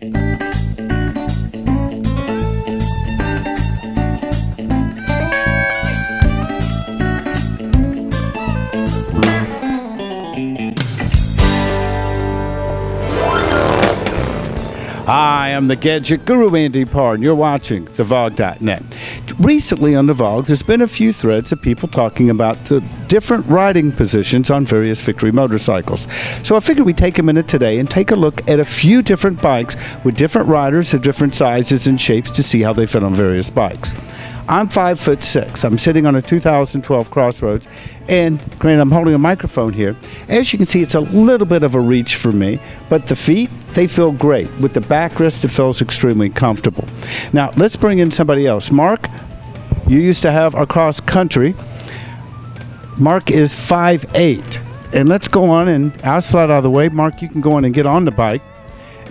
Hi, I'm the Gadget Guru, Andy Parr, and you're watching TheVog.net. Recently on The Vog, there's been a few threads of people talking about the different riding positions on various Victory motorcycles. So I figured we'd take a minute today and take a look at a few different bikes with different riders of different sizes and shapes to see how they fit on various bikes. I'm 5'6". I'm sitting on a 2012 Crossroads, and granted, I'm holding a microphone here. As you can see, it's a little bit of a reach for me, but the feet, they feel great. With the backrest, it feels extremely comfortable. Now, let's bring in somebody else. Mark, you used to have a cross country. Mark is 5'8", and let's go on, and I'll slide out of the way. Mark, you can go on and get on the bike,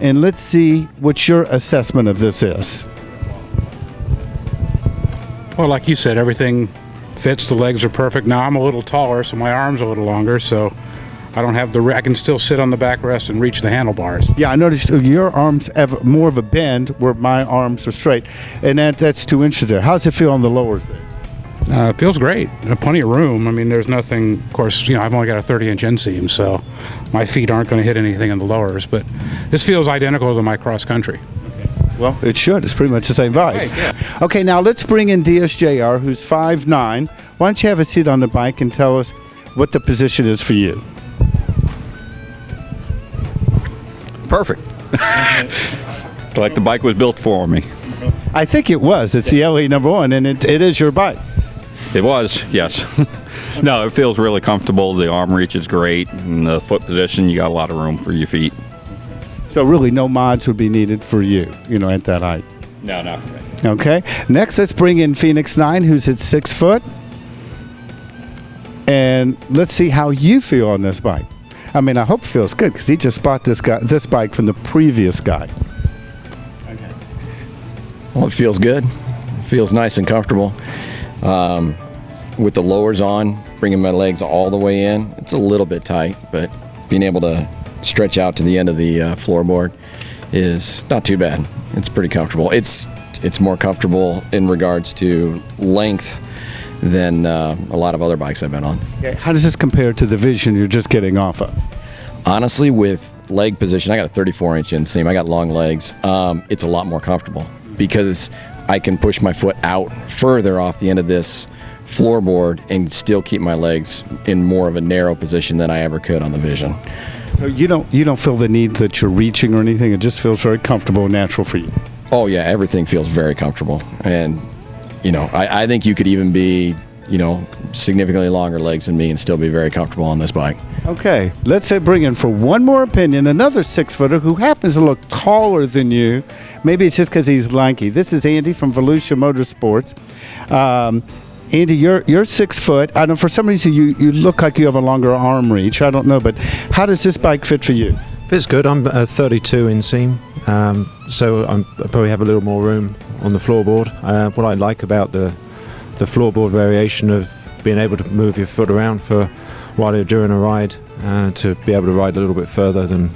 and let's see what your assessment of this is. Well, like you said, everything fits. The legs are perfect. Now I'm a little taller, so my arms are a little longer, so I don't have I can still sit on the backrest and reach the handlebars. Yeah, I noticed your arms have more of a bend where my arms are straight, and that's 2 inches there. How's it feel on the lowers there? It feels great. Plenty of room. I mean, there's nothing, of course, I've only got a 30-inch inseam, so my feet aren't going to hit anything in the lowers, but this feels identical to my cross country. Well, it should. It's pretty much the same vibe. Right, yeah. Okay, now let's bring in DSJR, who's 5'9". Why don't you have a seat on the bike and tell us what the position is for you? Perfect. Like the bike was built for me. I think it was. It's the LE #1, and it is your bike. It was, yes. No, it feels really comfortable. The arm reach is great. And the foot position, you got a lot of room for your feet. So really no mods would be needed for you, at that height. No, not for me. Okay. Next, let's bring in Phoenix 9, who's at 6 foot. And let's see how you feel on this bike. I mean, I hope it feels good because he just bought this bike from the previous guy. Okay. Well, it feels good. It feels nice and comfortable. With the lowers on, bringing my legs all the way in, it's a little bit tight, but being able to stretch out to the end of the floorboard is not too bad. It's pretty comfortable. It's more comfortable in regards to length than a lot of other bikes I've been on. Okay. How does this compare to the Vision you're just getting off of? Honestly, with leg position, I got a 34-inch inseam. I got long legs. It's a lot more comfortable because I can push my foot out further off the end of this floorboard and still keep my legs in more of a narrow position than I ever could on the Vision. So you don't feel the need that you're reaching or anything. It just feels very comfortable and natural for you. Oh yeah, everything feels very comfortable, and I think you could even be significantly longer legs than me and still be very comfortable on this bike. Okay, let's say bring in for one more opinion another 6-footer who happens to look taller than you. Maybe it's just because he's lanky. This is Andy from Volusia Motorsports. Andy, you're 6 foot. I know for some reason you look like you have a longer arm reach. I don't know, but how does this bike fit for you? Fits good. I'm a 32 inseam, so I probably have a little more room on the floorboard. What I like about the floorboard variation of being able to move your foot around while you're doing a ride, to be able to ride a little bit further than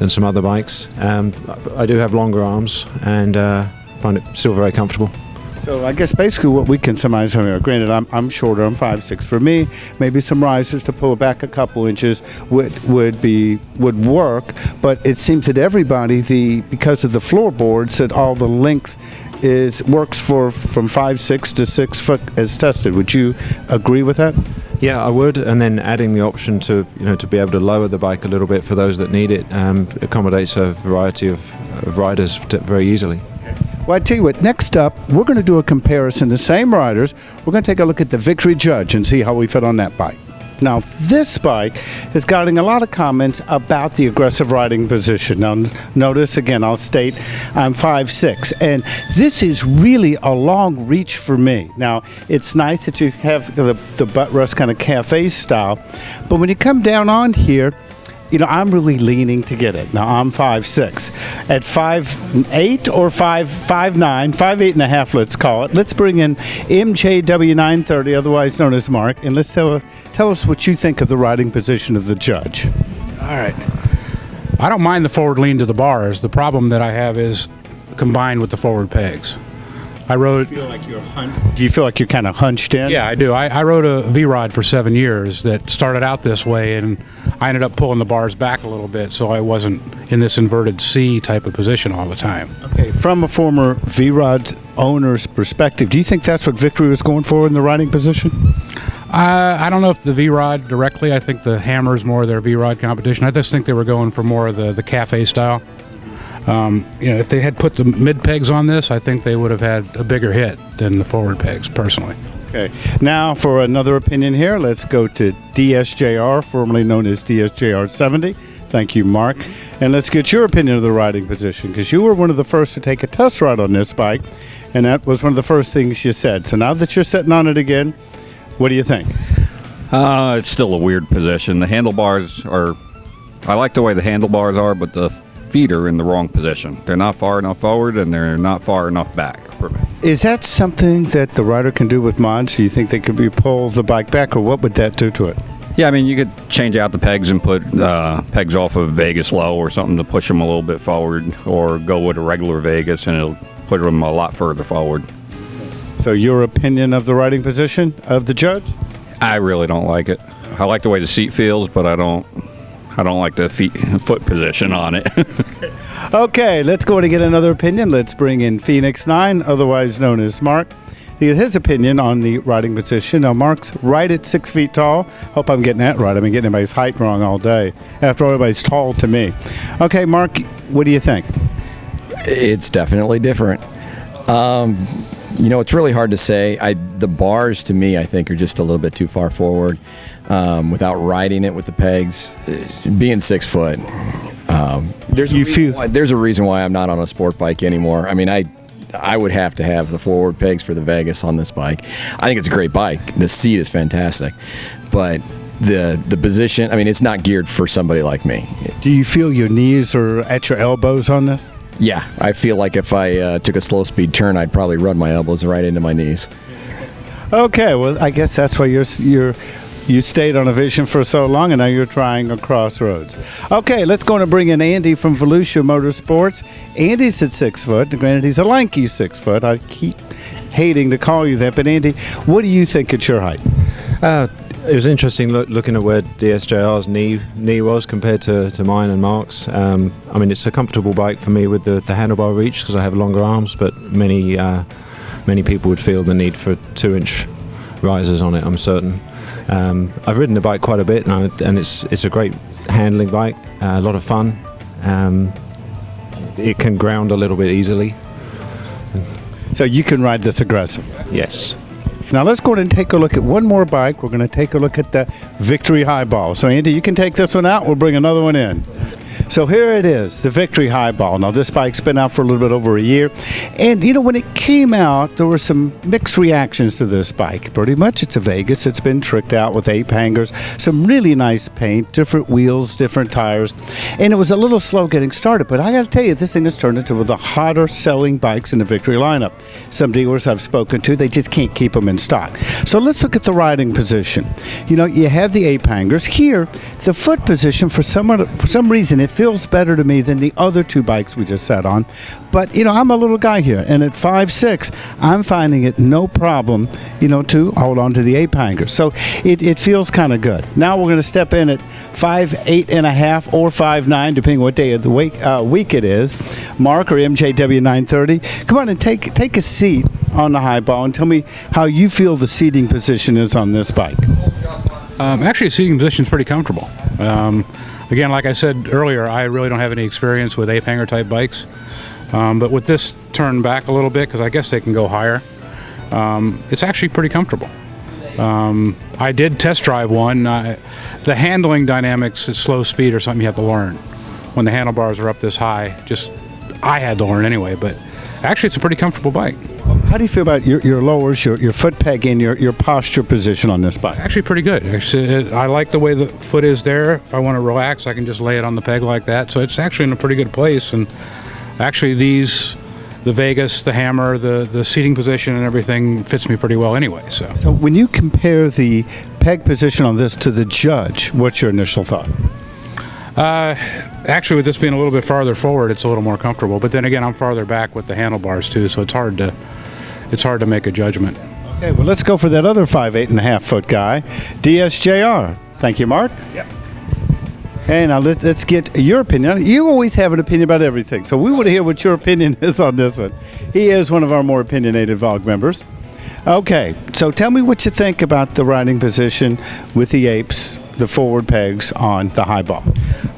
some other bikes. I do have longer arms and find it still very comfortable. So I guess basically what we can surmise from here, granted I'm shorter, I'm 5'6". For me, maybe some risers to pull back a couple inches would work, but it seems that everybody, because of the floorboards, that all the length works from 5'6" to 6 foot as tested. Would you agree with that? Yeah, I would, and then adding the option to be able to lower the bike a little bit for those that need it accommodates a variety of riders very easily. Well, I tell you what, next up, we're going to do a comparison. The same riders, we're going to take a look at the Victory Judge and see how we fit on that bike. Now, this bike is getting a lot of comments about the aggressive riding position. Now, notice, again, I'll state I'm 5'6", and this is really a long reach for me. Now, it's nice that you have the butt rest kind of cafe style, but when you come down on here, I'm really leaning to get it. Now, I'm 5'6". At 5'8" or 5'9", 5'8 and a half, let's call it. Let's bring in MJW930, otherwise known as Mark, and let's tell us what you think of the riding position of the Judge. All right. I don't mind the forward lean to the bars. The problem that I have is combined with the forward pegs. I rode. Do you feel like you're kind of hunched in? Yeah, I do. I rode a V-Rod for 7 years that started out this way, and I ended up pulling the bars back a little bit so I wasn't in this inverted C type of position all the time. Okay, from a former V-Rod owner's perspective, do you think that's what Victory was going for in the riding position? I don't know if the V-Rod directly. I think the Hammer's more their V-Rod competition. I just think they were going for more of the cafe style. If they had put the mid pegs on this, I think they would have had a bigger hit than the forward pegs, personally. Okay, now for another opinion here, let's go to DSJR, formerly known as DSJR 70. Thank you, Mark. And let's get your opinion of the riding position, because you were one of the first to take a test ride on this bike, and that was one of the first things you said. So now that you're sitting on it again, what do you think? It's still a weird position. The handlebars are, I like the way the handlebars are, but the feet are in the wrong position. They're not far enough forward and they're not far enough back for me. Is that something that the rider can do with mods? Do you think they could pull the bike back, or what would that do to it? Yeah, I mean, you could change out the pegs and put pegs off of Vegas low or something to push them a little bit forward, or go with a regular Vegas and it'll put them a lot further forward. So your opinion of the riding position of the judge? I really don't like it. I like the way the seat feels, but I don't like the foot position on it. Okay, let's go and get another opinion. Let's bring in Phoenix 9, otherwise known as Mark, to get his opinion on the riding position. Now, Mark's right at 6 feet tall. Hope I'm getting that right. I've been getting everybody's height wrong all day. After all, everybody's tall to me. Okay, Mark, what do you think? It's definitely different. It's really hard to say. The bars, to me, I think, are just a little bit too far forward without riding it with the pegs. Being 6 foot, there's a reason why I'm not on a sport bike anymore. I mean, I would have to have the forward pegs for the Vegas on this bike. I think it's a great bike. The seat is fantastic, but the position, I mean, it's not geared for somebody like me. Do you feel your knees are at your elbows on this? Yeah, I feel like if I took a slow speed turn, I'd probably run my elbows right into my knees. Okay, well, I guess that's why you stayed on a Vision for so long, and now you're trying a Crossroads. Okay, let's go and bring in Andy from Volusia Motorsports. Andy's at 6 foot. Granted, he's a lanky 6 foot. I keep hating to call you that, but Andy, what do you think at your height? It was interesting looking at where DSJR's knee was compared to mine and Mark's. I mean, it's a comfortable bike for me with the handlebar reach because I have longer arms, but many people would feel the need for 2-inch risers on it, I'm certain. I've ridden the bike quite a bit, and it's a great handling bike, a lot of fun. It can ground a little bit easily. So you can ride this aggressive? Yes. Now let's go ahead and take a look at one more bike. We're going to take a look at the Victory Highball. So Andy, you can take this one out. We'll bring another one in. So here it is, the Victory Highball. Now this bike's been out for a little bit over a year. And when it came out, there were some mixed reactions to this bike. Pretty much it's a Vegas. It's been tricked out with ape hangers, some really nice paint, different wheels, different tires. And it was a little slow getting started. But I got to tell you, this thing has turned into one of the hotter selling bikes in the Victory lineup. Some dealers I've spoken to, they just can't keep them in stock. So let's look at the riding position. You have the ape hangers. Here, the foot position, for some reason, it feels better to me than the other two bikes we just sat on. But, I'm a little guy here, and at 5'6", I'm finding it no problem, to hold on to the ape hanger. So it feels kind of good. Now we're going to step in at 5'8.5" or 5'9", depending what day of the week it is. Mark or MJW 930, come on and take a seat on the Highball and tell me how you feel the seating position is on this bike. Actually, the seating position is pretty comfortable. Again, like I said earlier, I really don't have any experience with ape hanger type bikes. But with this turned back a little bit, because I guess they can go higher, it's actually pretty comfortable. I did test drive one. The handling dynamics at slow speed are something you have to learn. When the handlebars are up this high, I had to learn anyway, but actually it's a pretty comfortable bike. How do you feel about your lowers, your foot peg, and your posture position on this bike? Actually pretty good. Actually, I like the way the foot is there. If I want to relax, I can just lay it on the peg like that. So it's actually in a pretty good place. And actually the Vegas, the Hammer, the seating position and everything fits me pretty well anyway. So when you compare the peg position on this to the Judge, what's your initial thought? Actually, with this being a little bit farther forward, it's a little more comfortable. But then again, I'm farther back with the handlebars too, so it's hard to make a judgment. Okay, well, let's go for that other 5'8.5" foot guy, DSJR. Thank you, Mark. Yep. Hey, now let's get your opinion. You always have an opinion about everything, so we want to hear what your opinion is on this one. He is one of our more opinionated VOG members. Okay, so tell me what you think about the riding position with the apes, the forward pegs on the Highball.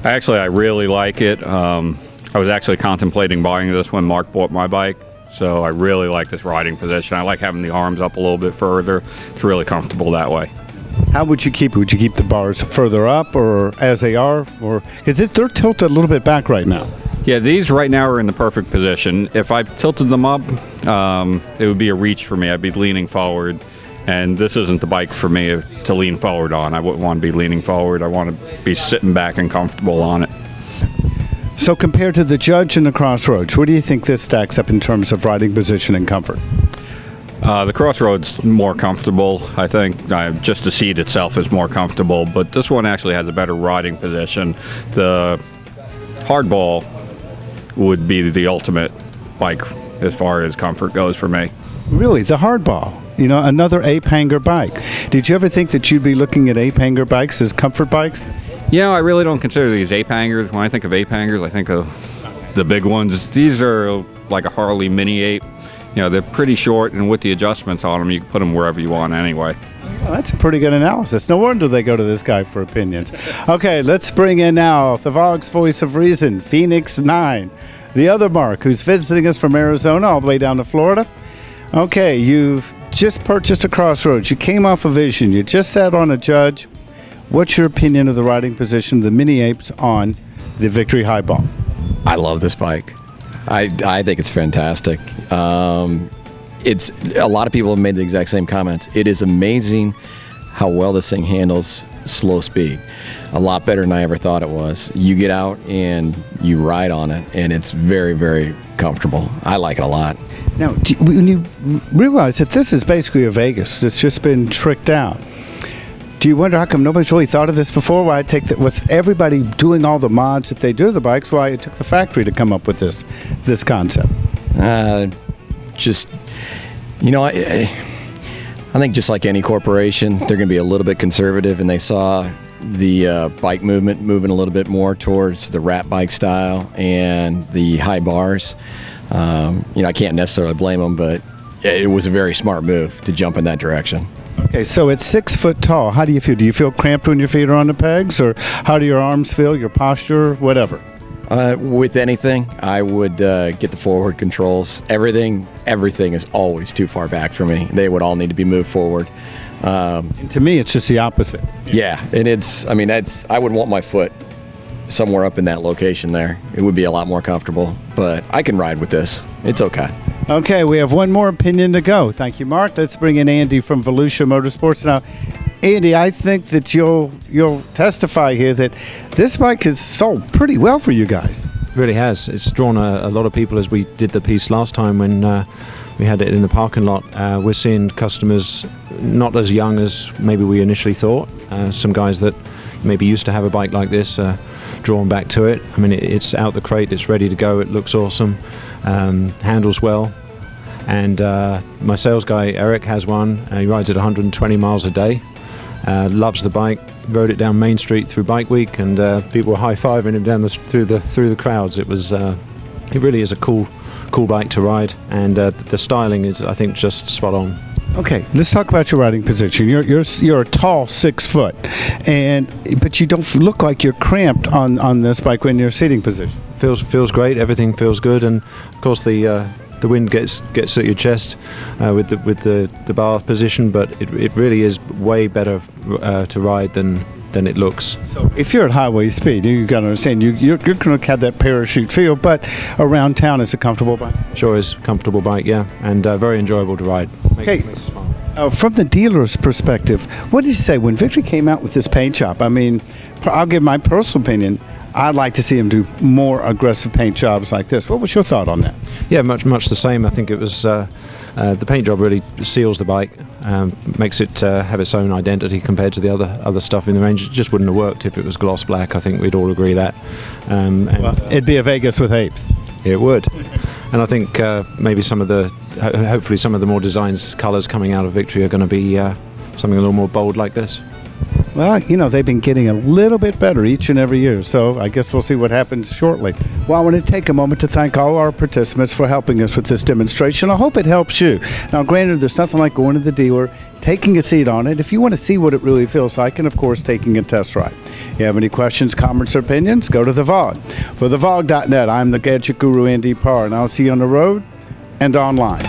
Actually, I really like it. I was actually contemplating buying this when Mark bought my bike. So I really like this riding position. I like having the arms up a little bit further. It's really comfortable that way. How would you keep it? Would you keep the bars further up or as they are? Or because they're tilted a little bit back right now. Yeah, these right now are in the perfect position. If I tilted them up, it would be a reach for me. I'd be leaning forward. And this isn't the bike for me to lean forward on. I wouldn't want to be leaning forward. I want to be sitting back and comfortable on it. So compared to the Judge and the Crossroads, where do you think this stacks up in terms of riding position and comfort? The Crossroads more comfortable, I think. Just the seat itself is more comfortable, but this one actually has a better riding position. The Hardball would be the ultimate bike as far as comfort goes for me. Really, the Hardball, another ape hanger bike. Did you ever think that you'd be looking at ape hanger bikes as comfort bikes? Yeah, I really don't consider these ape hangers. When I think of ape hangers, I think of the big ones. These are like a Harley mini ape. They're pretty short, and with the adjustments on them, you can put them wherever you want anyway. Well, that's a pretty good analysis. No wonder they go to this guy for opinions. Okay, let's bring in now the VOG's voice of reason, Phoenix 9. The other Mark, who's visiting us from Arizona all the way down to Florida. Okay, you've just purchased a Crossroads. You came off a Vision. You just sat on a Judge. What's your opinion of the riding position of the mini apes on the Victory Highball? I love this bike. I think it's fantastic. It's a lot of people have made the exact same comments. It is amazing how well this thing handles slow speed. A lot better than I ever thought it was. You get out and you ride on it, and it's very, very comfortable. I like it a lot. Now, when you realize that this is basically a Vegas, it's just been tricked out. Do you wonder how come nobody's really thought of this before? Why it take that with everybody doing all the mods that they do to the bikes? Why it took the factory to come up with this concept? I think just like any corporation, they're going to be a little bit conservative, and they saw the bike movement moving a little bit more towards the rat bike style and the high bars. I can't necessarily blame them, but it was a very smart move to jump in that direction. Okay, so at 6 foot tall, how do you feel? Do you feel cramped when your feet are on the pegs, or how do your arms feel, your posture, whatever? With anything, I would get the forward controls. Everything is always too far back for me. They would all need to be moved forward. And to me, it's just the opposite. Yeah, and I would want my foot somewhere up in that location there. It would be a lot more comfortable, but I can ride with this. It's okay. Okay, we have one more opinion to go. Thank you, Mark. Let's bring in Andy from Volusia Motorsports now. Andy, I think that you'll testify here that this bike has sold pretty well for you guys. It really has. It's drawn a lot of people, as we did the piece last time when we had it in the parking lot. We're seeing customers not as young as maybe we initially thought. Some guys that maybe used to have a bike like this drawn back to it. I mean, it's out the crate, it's ready to go, it looks awesome, handles well. And my sales guy, Eric, has one. He rides it 120 miles a day. Loves the bike. Rode it down Main Street through Bike Week, and people were high-fiving him down through the crowds. It really is a cool bike to ride, and the styling is, I think, just spot on. Okay, let's talk about your riding position. You're a tall 6 foot, but you don't look like you're cramped on this bike when you're sitting position. Feels great. Everything feels good, and of course the wind gets at your chest with the bar position, but it really is way better to ride than it looks. So if you're at highway speed, you got to understand you're going to have that parachute feel, but around town it's a comfortable bike. Sure is a comfortable bike, yeah, and very enjoyable to ride. Makes us fun. From the dealer's perspective, what did you say when Victory came out with this paint job? I mean, I'll give my personal opinion. I'd like to see them do more aggressive paint jobs like this. What was your thought on that? Yeah, much the same. I think it was the paint job really seals the bike, makes it have its own identity compared to the other stuff in the range. It just wouldn't have worked if it was gloss black. I think we'd all agree that. It'd be a Vegas with apes. It would. And I think maybe hopefully some of the more designs, colours coming out of Victory are going to be something a little more bold like this. Well, they've been getting a little bit better each and every year, so I guess we'll see what happens shortly. Well, I want to take a moment to thank all our participants for helping us with this demonstration. I hope it helps you. Now, granted, there's nothing like going to the dealer, taking a seat on it, if you want to see what it really feels like, and of course, taking a test ride. If you have any questions, comments, or opinions, go to the VOG. For thevog.net, I'm the Gadget Guru, Andy Parr, and I'll see you on the road and online.